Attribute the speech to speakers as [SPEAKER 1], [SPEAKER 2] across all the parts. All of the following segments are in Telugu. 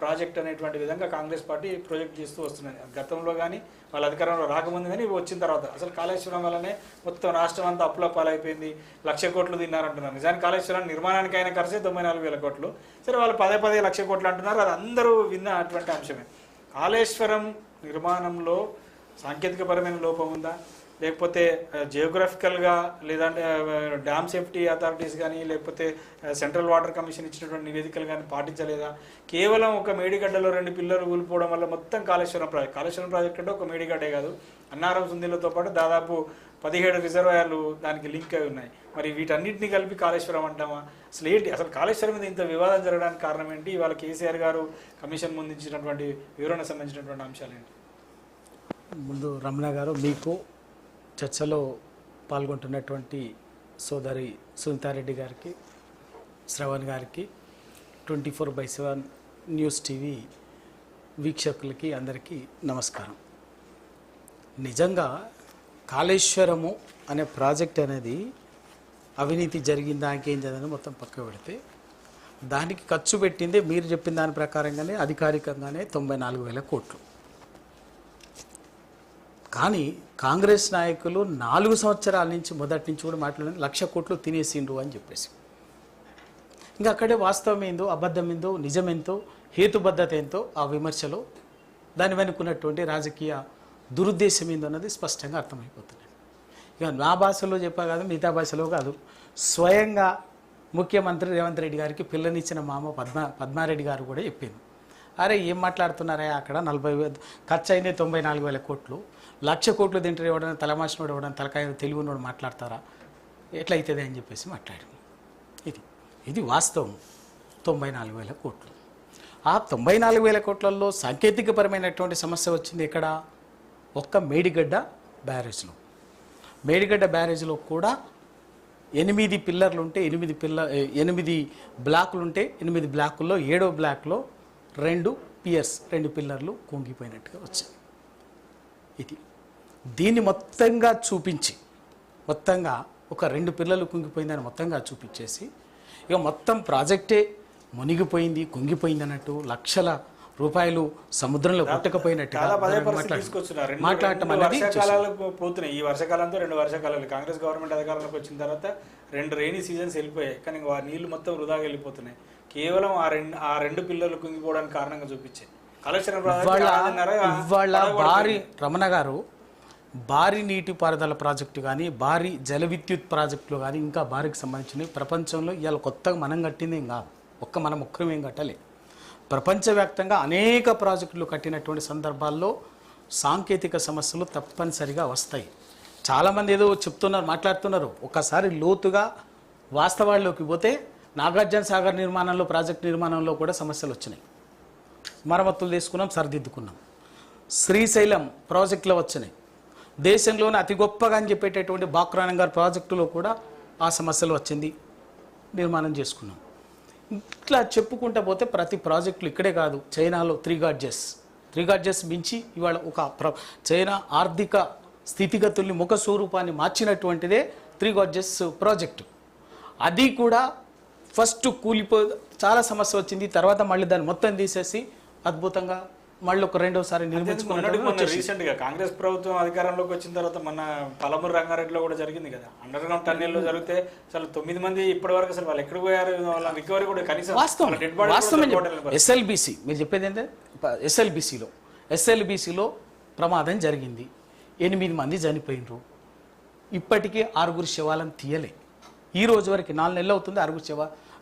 [SPEAKER 1] ప్రాజెక్ట్ అనేటువంటి విధంగా కాంగ్రెస్ పార్టీ ప్రొజెక్ట్ చేస్తూ వస్తున్నది. గతంలో కానీ వాళ్ళ అధికారంలో రాకముందు కానీ వచ్చిన తర్వాత అసలు కాళేశ్వరం వల్లనే మొత్తం రాష్ట్రం అంతా అప్పుల పాలైపోయింది, 1,00,000 కోట్లు తిన్నారంటున్నారు. నిజానికి కాళేశ్వరం నిర్మాణానికి అయిన ఖర్చే 94,000 కోట్లు. సరే వాళ్ళు 10 1,00,000 కోట్లు అంటున్నారు, అది అందరూ విన్న అటువంటి అంశమే. కాళేశ్వరం నిర్మాణంలో సాంకేతికపరమైన లోపం ఉందా, లేకపోతే జియోగ్రఫికల్గా, లేదంటే డ్యామ్ సేఫ్టీ అథారిటీస్ కానీ లేకపోతే సెంట్రల్ వాటర్ కమిషన్ ఇచ్చినటువంటి నివేదికలు కానీ పాటించలేదా? కేవలం ఒక మేడిగడ్డలో 2 పిల్లలు కూలిపోవడం వల్ల మొత్తం కాళేశ్వరం ప్రాజెక్ట్ అంటే ఒక మేడిగడ్డే కాదు, అన్నారం సుందిలతో పాటు దాదాపు 17 రిజర్వాయర్లు దానికి లింక్ అయి ఉన్నాయి. మరి వీటన్నిటిని కలిపి కాళేశ్వరం అంటామా? అసలు కాళేశ్వరం మీద ఇంత వివాదం జరగడానికి కారణం ఏంటి? ఇవాళ కేసీఆర్ గారు కమిషన్ ముందు ఇచ్చినటువంటి వివరణ సంబంధించినటువంటి అంశాలు ఏంటి?
[SPEAKER 2] ముందు రమణ గారు, మీకు చర్చలో పాల్గొంటున్నటువంటి సోదరి సునీతారెడ్డి గారికి, శ్రవణ్ గారికి, 24/7 న్యూస్ టీవీ వీక్షకులకి అందరికీ నమస్కారం. నిజంగా కాళేశ్వరము అనే ప్రాజెక్ట్ అనేది అవినీతి జరిగిందా ఇంకేం జరిగిందని మొత్తం పక్క పెడితే దానికి ఖర్చు పెట్టిందే మీరు చెప్పిన దాని ప్రకారంగానే అధికారికంగానే 94,000 కోట్లు. కానీ కాంగ్రెస్ నాయకులు 4 సంవత్సరాల నుంచి మొదటి నుంచి కూడా మాట్లాడిన 1,00,000 కోట్లు తినేసిండ్రు అని చెప్పేసి, ఇంకా అక్కడే వాస్తవం ఏందో అబద్ధం ఏందో నిజమేంతో హేతుబద్ధత ఏంతో ఆ విమర్శలో దాని వెనుకున్నటువంటి రాజకీయ దురుద్దేశం ఏందో అన్నది స్పష్టంగా అర్థమైపోతుంది. ఇక నా భాషలో చెప్పా కాదు, మిగతా భాషలో కాదు, స్వయంగా ముఖ్యమంత్రి రేవంత్ రెడ్డి గారికి పిల్లనిచ్చిన మామ పద్మారెడ్డి గారు కూడా చెప్పింది, అరే ఏం మాట్లాడుతున్నారా, అక్కడ 40,000 ఖర్చు అయింది, 94,000 కోట్లు, 1,00,000 కోట్లు తింటారు ఇవ్వడం, తలమాసినోడు ఇవ్వడం, తలకాయ తెలివినోడు మాట్లాడతారా, ఎట్లయితుంది అని చెప్పేసి మాట్లాడాము. ఇది వాస్తవం. 94,000 కోట్లు. ఆ 94,000 కోట్లలో సాంకేతికపరమైనటువంటి సమస్య వచ్చింది ఎక్కడ? ఒక్క మేడిగడ్డ బ్యారేజ్లో. మేడిగడ్డ బ్యారేజ్లో కూడా 8 పిల్లర్లు ఉంటే 8 బ్లాకులు ఉంటే 8 బ్లాకుల్లో 7వ బ్లాక్లో 2 పియర్స్ 2 పిల్లర్లు కుంగిపోయినట్టుగా వచ్చాయి. దీన్ని మొత్తంగా చూపించి, మొత్తంగా ఒక 2 పిల్లలు కుంగిపోయిందని మొత్తంగా చూపించేసి ఇక మొత్తం ప్రాజెక్టే మునిగిపోయింది, కుంగిపోయింది అన్నట్టు, లక్షల రూపాయలు సముద్రంలో కొట్టకపోయినట్టుగా మాట్లాడటం అనేది
[SPEAKER 1] పోతున్నాయి. ఈ వర్షాకాలంతో 2 వర్షాకాలాలు కాంగ్రెస్ గవర్నమెంట్ అధికారంలోకి వచ్చిన తర్వాత 2 రెయినీ సీజన్స్ వెళ్ళిపోయాయి, కానీ ఆ నీళ్లు మొత్తం వృధాగా వెళ్ళిపోతున్నాయి. కేవలం ఆ 2 పిల్లలు కుంగిపోవడానికి కారణంగా చూపించాయి.
[SPEAKER 2] ఇవాళ భారీ రమణ గారు భారీ నీటిపారుదల ప్రాజెక్టు కానీ, భారీ జల విద్యుత్ ప్రాజెక్టులు కానీ, ఇంకా భారీకి సంబంధించినవి ప్రపంచంలో ఇవాళ కొత్తగా మనం కట్టింది ఏం కాదు, మనం ఒక్కరం ఏం కట్టలే. ప్రపంచవ్యాప్తంగా అనేక ప్రాజెక్టులు కట్టినటువంటి సందర్భాల్లో సాంకేతిక సమస్యలు తప్పనిసరిగా వస్తాయి. చాలామంది ఏదో చెప్తున్నారు, మాట్లాడుతున్నారు. ఒక్కసారి లోతుగా వాస్తవాల్లోకి పోతే నాగార్జున సాగర్ నిర్మాణంలో, ప్రాజెక్టు నిర్మాణంలో కూడా సమస్యలు వచ్చినాయి. మరమ్మతులు తీసుకున్నాం, సరిదిద్దుకున్నాం. శ్రీశైలం ప్రాజెక్టులో వచ్చినాయి. దేశంలోనే అతి గొప్పగా అని చెప్పేటటువంటి బాక్రానంగార్ ప్రాజెక్టులో కూడా ఆ సమస్యలు వచ్చింది, నిర్మాణం చేసుకున్నాం. ఇట్లా చెప్పుకుంటూ పోతే ప్రతి ప్రాజెక్టులు ఇక్కడే కాదు, చైనాలో 3 గాడ్జెస్ మించి ఇవాళ ఒక చైనా ఆర్థిక స్థితిగతుల్ని ముఖ స్వరూపాన్ని మార్చినటువంటిదే 3 గాడ్జెస్ ప్రాజెక్టు. అది కూడా ఫస్ట్ చాలా సమస్య వచ్చింది, తర్వాత మళ్ళీ దాన్ని మొత్తం తీసేసి అద్భుతంగా మళ్ళీ ఒక రెండోసారి నిర్మించుకున్నట్టు.
[SPEAKER 1] రీసెంట్ గా కాంగ్రెస్ ప్రభుత్వం అధికారంలోకి వచ్చిన తర్వాత మన పలమూరు రంగారెడ్డిలో కూడా జరిగింది కదా, అండర్ గ్రౌండ్ టన్నెల్లో జరిగితే అసలు 9 మంది ఇప్పటి వరకు అసలు వాళ్ళు ఎక్కడికి పోయారు, వాళ్ళ రికవరీ కూడా కనీసం
[SPEAKER 2] వాస్తవం. ఎస్ఎల్బిసి మీరు చెప్పేది ఏంటంటే ఎస్ఎల్బిసిలో ప్రమాదం జరిగింది, 8 మంది చనిపోయినరు. ఇప్పటికీ 6 శవాలను తీయలే. ఈ రోజు వరకు 4 నెలలు అవుతుంది,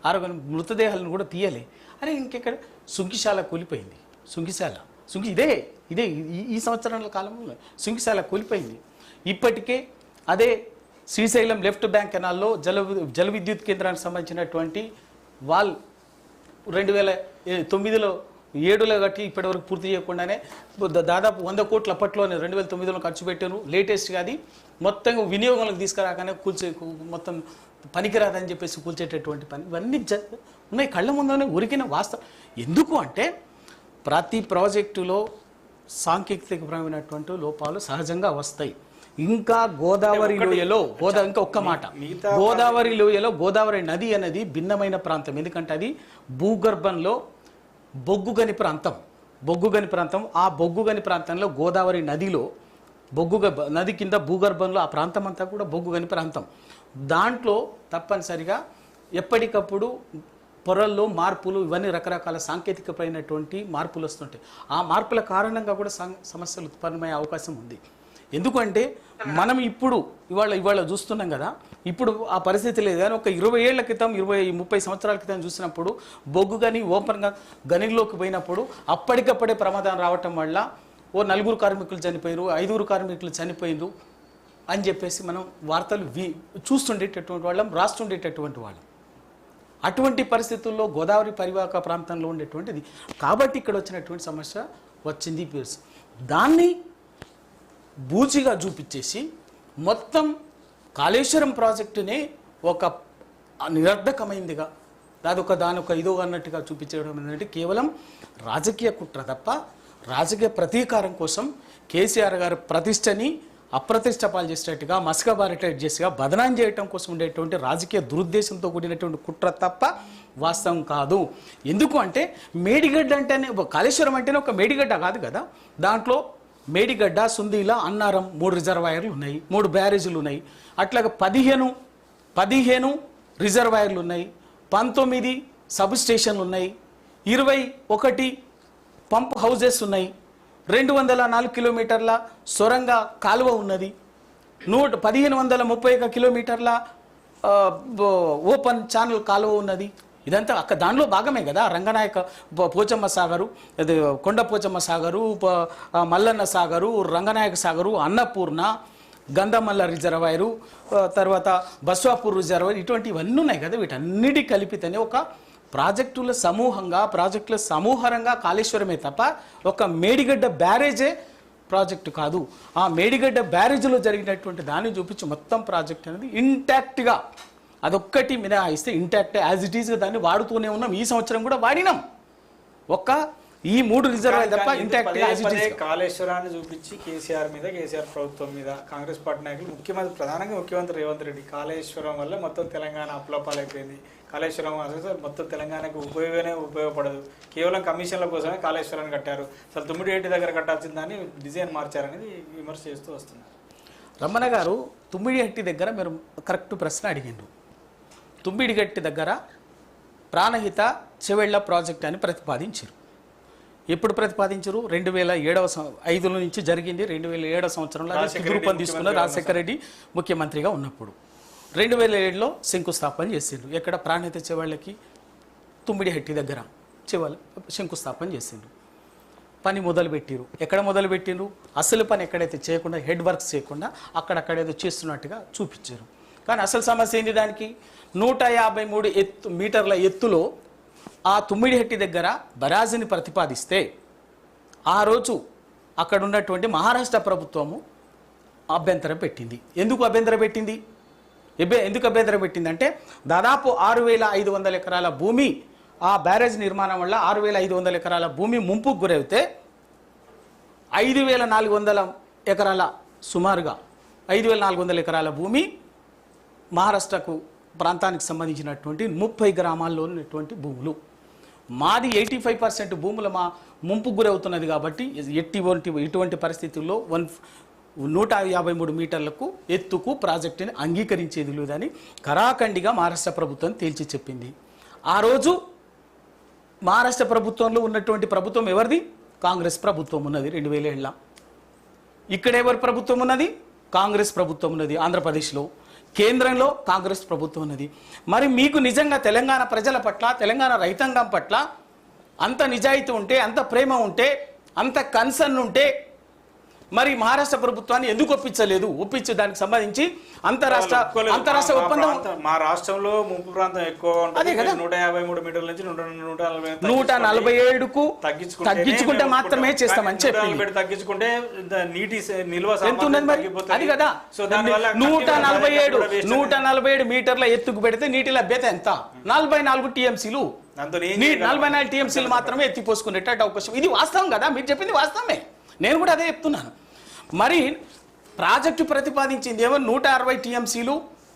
[SPEAKER 2] 6 మృతదేహాలను కూడా తీయలే. అరే ఇంకెక్కడ సుంకిశాల కూలిపోయింది, ఇదే ఈ సంవత్సరాల కాలంలో సుంకిశాల కూలిపోయింది. ఇప్పటికే అదే శ్రీశైలం లెఫ్ట్ బ్యాంక్ కెనాల్లో జల విద్యుత్ కేంద్రానికి సంబంధించినటువంటి వాల్ 2009లో 7లో కట్టి ఇప్పటివరకు పూర్తి చేయకుండానే దాదాపు 100 కోట్లు అప్పట్లోనే 2009లో ఖర్చు పెట్టారు. లేటెస్ట్గా అది మొత్తం వినియోగంలోకి తీసుకురాగానే మొత్తం పనికిరాదని చెప్పేసి కూల్చేటటువంటి పని ఇవన్నీ ఉన్నాయి, కళ్ళ ముందునే ఉరికిన వాస్తవం. ఎందుకు అంటే ప్రతి ప్రాజెక్టులో సాంకేతికపరమైనటువంటి లోపాలు సహజంగా వస్తాయి. ఇంకా గోదావరి లోయలో ఇంకా ఒక్క మాట, గోదావరి లోయలో గోదావరి నది అనేది భిన్నమైన ప్రాంతం. ఎందుకంటే అది భూగర్భంలో బొగ్గుగని ప్రాంతం ఆ బొగ్గుగని ప్రాంతంలో గోదావరి నదిలో నది కింద భూగర్భంలో ఆ ప్రాంతం అంతా కూడా బొగ్గుగని ప్రాంతం. దాంట్లో తప్పనిసరిగా ఎప్పటికప్పుడు పొరల్లో మార్పులు, ఇవన్నీ రకరకాల సాంకేతికమైనటువంటి మార్పులు వస్తుంటాయి. ఆ మార్పుల కారణంగా కూడా సమస్యలు ఉత్పన్నమయ్యే అవకాశం ఉంది. ఎందుకంటే మనం ఇవాళ చూస్తున్నాం కదా, ఇప్పుడు ఆ పరిస్థితి లేదు. కానీ ఒక 20 ఏళ్ల క్రితం 20-30 సంవత్సరాల క్రితం చూసినప్పుడు బొగ్గు గని ఓపెన్గా గనిలోకి పోయినప్పుడు అప్పటికప్పుడే ప్రమాదం రావటం వల్ల 4 కార్మికులు చనిపోయారు, 5 కార్మికులు చనిపోయారు అని చెప్పేసి మనం వార్తలు చూస్తుండేటటువంటి వాళ్ళం, రాస్తుండేటటువంటి వాళ్ళం. అటువంటి పరిస్థితుల్లో గోదావరి పరివాహక ప్రాంతంలో ఉండేటువంటిది కాబట్టి ఇక్కడ వచ్చినటువంటి సమస్య వచ్చింది. దాన్ని బూచిగా చూపించేసి మొత్తం కాళేశ్వరం ప్రాజెక్టునే ఒక నిరర్ధకమైందిగా దానొక ఇదో అన్నట్టుగా చూపించడం ఏంటంటే కేవలం రాజకీయ కుట్ర తప్ప రాజకీయ ప్రతీకారం కోసం కేసీఆర్ గారి ప్రతిష్టని అప్రతిష్ట పాలు చేసేట్టుగా, మసకబారేటట్టు చేసిగా బదనాం చేయటం కోసం ఉండేటువంటి రాజకీయ దురుద్దేశంతో కూడినటువంటి కుట్ర తప్ప వాస్తవం కాదు. ఎందుకు అంటే మేడిగడ్డ అంటేనే కాళేశ్వరం అంటేనే ఒక మేడిగడ్డ కాదు కదా. దాంట్లో మేడిగడ్డ, సుందీల, అన్నారం 3 రిజర్వాయర్లు ఉన్నాయి, 3 బ్యారేజీలు ఉన్నాయి. అట్లాగే 15 రిజర్వాయర్లు ఉన్నాయి, 19 సబ్ స్టేషన్లు ఉన్నాయి, 21 పంప్ హౌజెస్ ఉన్నాయి, 204 కిలోమీటర్ల సొరంగ కాలువ ఉన్నది, 1531 కిలోమీటర్ల ఓపెన్ ఛానల్ కాలువ ఉన్నది. ఇదంతా దానిలో భాగమే కదా. రంగనాయక పోచమ్మ సాగరు, కొండ పోచమ్మ సాగరు, మల్లన్న సాగరు, రంగనాయక సాగరు, అన్నపూర్ణ, గంధమల్ల రిజర్వాయరు, తర్వాత బస్వాపూర్ రిజర్వాయర్, ఇటువంటివన్నీ ఉన్నాయి కదా. వీటన్నిటి కలిపితేనే ఒక ప్రాజెక్టుల సమూహంగా కాళేశ్వరమే తప్ప ఒక మేడిగడ్డ బ్యారేజే ప్రాజెక్టు కాదు. ఆ మేడిగడ్డ బ్యారేజ్లో జరిగినటువంటి దాన్ని చూపించి మొత్తం ప్రాజెక్ట్ అనేది ఇంటాక్ట్గా, అదొక్కటి మినహాయిస్తే ఇంటాక్ట్ యాజ్ ఇట్ ఈస్గా దాన్ని వాడుతూనే ఉన్నాం. ఈ సంవత్సరం కూడా వాడినాం. ఈ 3 రిజర్వాయర్ తప్ప ఇంటాక్ట్
[SPEAKER 1] కాళేశ్వరాన్ని చూపించి కేసీఆర్ ప్రభుత్వం మీద కాంగ్రెస్ పార్టీ నాయకులు, ప్రధానంగా ముఖ్యమంత్రి రేవంత్ రెడ్డి కాళేశ్వరం వల్ల మొత్తం తెలంగాణ అప్లపాలైపోయింది, కాళేశ్వరం అసలు మొత్తం తెలంగాణకు ఉపయోగపడదు, కేవలం కమిషన్ల కోసమే కాళేశ్వరాన్ని కట్టారు, అసలు తుమ్మిడిగట్టి దగ్గర కట్టాల్సిన దాన్ని డిజైన్ మార్చారనేది విమర్శ చేస్తూ వస్తున్నారు.
[SPEAKER 2] రమణ గారు, తుమ్మిడిగట్టి దగ్గర మీరు కరెక్ట్ ప్రశ్న అడిగిండ్రు. తుమ్మిడిగట్టి దగ్గర ప్రాణహిత చెవెళ్ల ప్రాజెక్ట్ అని ప్రతిపాదించారు. ఎప్పుడు ప్రతిపాదించారు? 2005 నుంచి జరిగింది. 2007 సంవత్సరంలో రూపొందిస్తున్న రాజశేఖర రెడ్డి ముఖ్యమంత్రిగా ఉన్నప్పుడు 2007లో శంకుస్థాపన చేసిండ్రు. ఎక్కడ? ప్రాణహిత చెవెళ్ళకి తుమ్మిడిహట్టి దగ్గర శంకుస్థాపన చేసిండ్రు. పని మొదలుపెట్టిరు. ఎక్కడ మొదలుపెట్టిండ్రు? అసలు పని ఎక్కడైతే చేయకుండా, హెడ్ వర్క్స్ చేయకుండా అక్కడక్కడేదో చేస్తున్నట్టుగా చూపించారు. కానీ అసలు సమస్య ఏంటి? దానికి 153 మీటర్ల ఎత్తులో ఆ తుమ్మిడిహట్టి దగ్గర బరాజుని ప్రతిపాదిస్తే ఆ రోజు అక్కడ ఉన్నటువంటి మహారాష్ట్ర ప్రభుత్వము అభ్యంతరం పెట్టింది. ఎందుకు అభ్యంతరం పెట్టింది? అంటే దాదాపు 6,500 ఎకరాల భూమి ఆ బ్యారేజ్ నిర్మాణం వల్ల 6,500 ఎకరాల భూమి ముంపుకు గురైతే 5,400 ఎకరాల సుమారుగా 5,400 ఎకరాల భూమి మహారాష్ట్రకు ప్రాంతానికి సంబంధించినటువంటి 30 గ్రామాల్లో ఉన్నటువంటి భూములు. మాది 85% భూములు ముంపుకు గురవుతున్నది కాబట్టి ఇటువంటి పరిస్థితుల్లో 153 మీటర్లకు ఎత్తుకు ప్రాజెక్టుని అంగీకరించేది లేదని కరాఖండిగా మహారాష్ట్ర ప్రభుత్వం తేల్చి చెప్పింది. ఆ రోజు మహారాష్ట్ర ప్రభుత్వంలో ఉన్నటువంటి ప్రభుత్వం ఎవరిది? కాంగ్రెస్ ప్రభుత్వం ఉన్నది 2007. ఇక్కడ ఎవరి ప్రభుత్వం ఉన్నది? కాంగ్రెస్ ప్రభుత్వం ఉన్నది. ఆంధ్రప్రదేశ్లో కేంద్రంలో కాంగ్రెస్ ప్రభుత్వం ఉన్నది. మరి మీకు నిజంగా తెలంగాణ ప్రజల పట్ల, తెలంగాణ రైతాంగం పట్ల అంత నిజాయితీ ఉంటే, అంత ప్రేమ ఉంటే, అంత కన్సర్న్ ఉంటే మరి మహారాష్ట్ర ప్రభుత్వాన్ని ఎందుకు ఒప్పించలేదు? ఒప్పించి దానికి సంబంధించి అంతరాష్ట్ర ఒప్పందం.
[SPEAKER 1] మా రాష్ట్రంలో ముంపు ప్రాంతం ఎక్కువ
[SPEAKER 2] అదే కదా,
[SPEAKER 1] 153 మీటర్ల నుంచి
[SPEAKER 2] 147కు తగ్గించుకుంటే మాత్రమే చేస్తామని చెప్పి
[SPEAKER 1] తగ్గించుకుంటే నీటి నిల్వ
[SPEAKER 2] ఎంత ఉన్నది మరి? అది కదా, 147 మీటర్ల ఎత్తుకు పెడితే నీటి లభ్యత ఎంత? 44 టీఎంసీలు. 44 టీఎంసీలు మాత్రమే ఎత్తిపోసుకునేటట్టు అవకాశం. ఇది వాస్తవం కదా, మీరు చెప్పింది వాస్తవమే, నేను కూడా అదే చెప్తున్నాను. మరి ప్రాజెక్టు ప్రతిపాదించింది ఏమో 160 టీఎంసీలు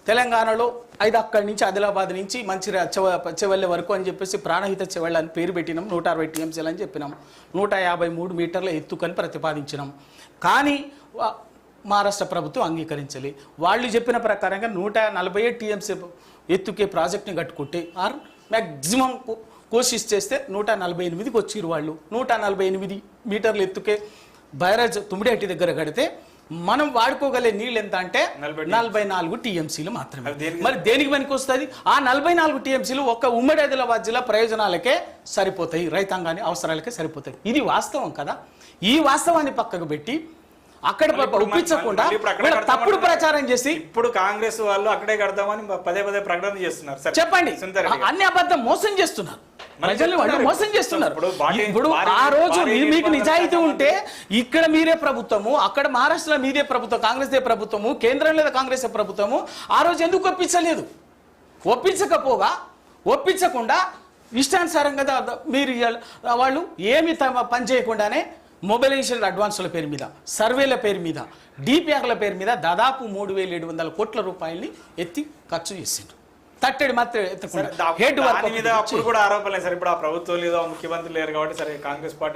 [SPEAKER 2] తెలంగాణలో 5 అక్కడి నుంచి ఆదిలాబాద్ నుంచి మంచిర్యాల చెవెళ్ళ వరకు అని చెప్పేసి ప్రాణహిత చెవెళ్ళ అని పేరు పెట్టినాం. 160 టీఎంసీలు అని చెప్పినాం. 153 మీటర్ల ఎత్తుకని ప్రతిపాదించినాం. కానీ మహారాష్ట్ర ప్రభుత్వం అంగీకరించలే. వాళ్ళు చెప్పిన ప్రకారంగా 147 టీఎంసీ ఎత్తుకే ప్రాజెక్ట్ని కట్టుకుంటే ఆర్ మ్యాక్సిమం కోషిష్ చేస్తే 148కి వచ్చిరు వాళ్ళు. 148 మీటర్ల ఎత్తుకే బైరాజ్ తుమ్మిడేటి దగ్గర కడితే మనం వాడుకోగలే నీళ్ళు ఎంత అంటే 44 టీఎంసీలు మాత్రమే. మరి దేనికి పనికి వస్తుంది? ఆ 44 టీఎంసీలు ఒక్క ఉమ్మడి ఆదిలాబాద్ జిల్లా ప్రయోజనాలకే సరిపోతాయి, రైతాంగాన్ని అవసరాలకే సరిపోతాయి. ఇది వాస్తవం కదా. ఈ వాస్తవాన్ని పక్కకు పెట్టి అక్కడ ఒప్పించకుండా తప్పుడు ప్రచారం చేసి
[SPEAKER 1] ఇప్పుడు కాంగ్రెస్ వాళ్ళు అక్కడే కడతామని పదే ప్రకటన చేస్తున్నారు.
[SPEAKER 2] చెప్పండి, అన్ని అబద్ధం, మోసం చేస్తున్నారు ప్రజల్ని, వాళ్ళు మోసం చేస్తున్నారు. ఇప్పుడు ఆ రోజు మీకు నిజాయితీ ఉంటే ఇక్కడ మీరే ప్రభుత్వము, అక్కడ మహారాష్ట్రలో మీదే ప్రభుత్వం, కాంగ్రెస్ దే ప్రభుత్వము, కేంద్రంలో కాంగ్రెస్ ప్రభుత్వము, ఆ రోజు ఎందుకు ఒప్పించలేదు? ఒప్పించకుండా ఇష్టానుసారంగా మీరు వాళ్ళు ఏమి పని చేయకుండానే మొబిలైజేషన్ అడ్వాన్సుల పేరు మీద, సర్వేల పేరు మీద, డిపిఆర్ల పేరు మీద దాదాపు 3,700 కోట్ల రూపాయలని ఎత్తి ఖర్చు చేసిండ్రు. తట్టడి మాత్రం
[SPEAKER 1] అప్పుడు కూడా ఆరోపణలేదు సార్. ఇప్పుడు ఆ ప్రభుత్వం లేదో ముఖ్యమంత్రి లేరు కాబట్టి సరే కాంగ్రెస్ పార్టీ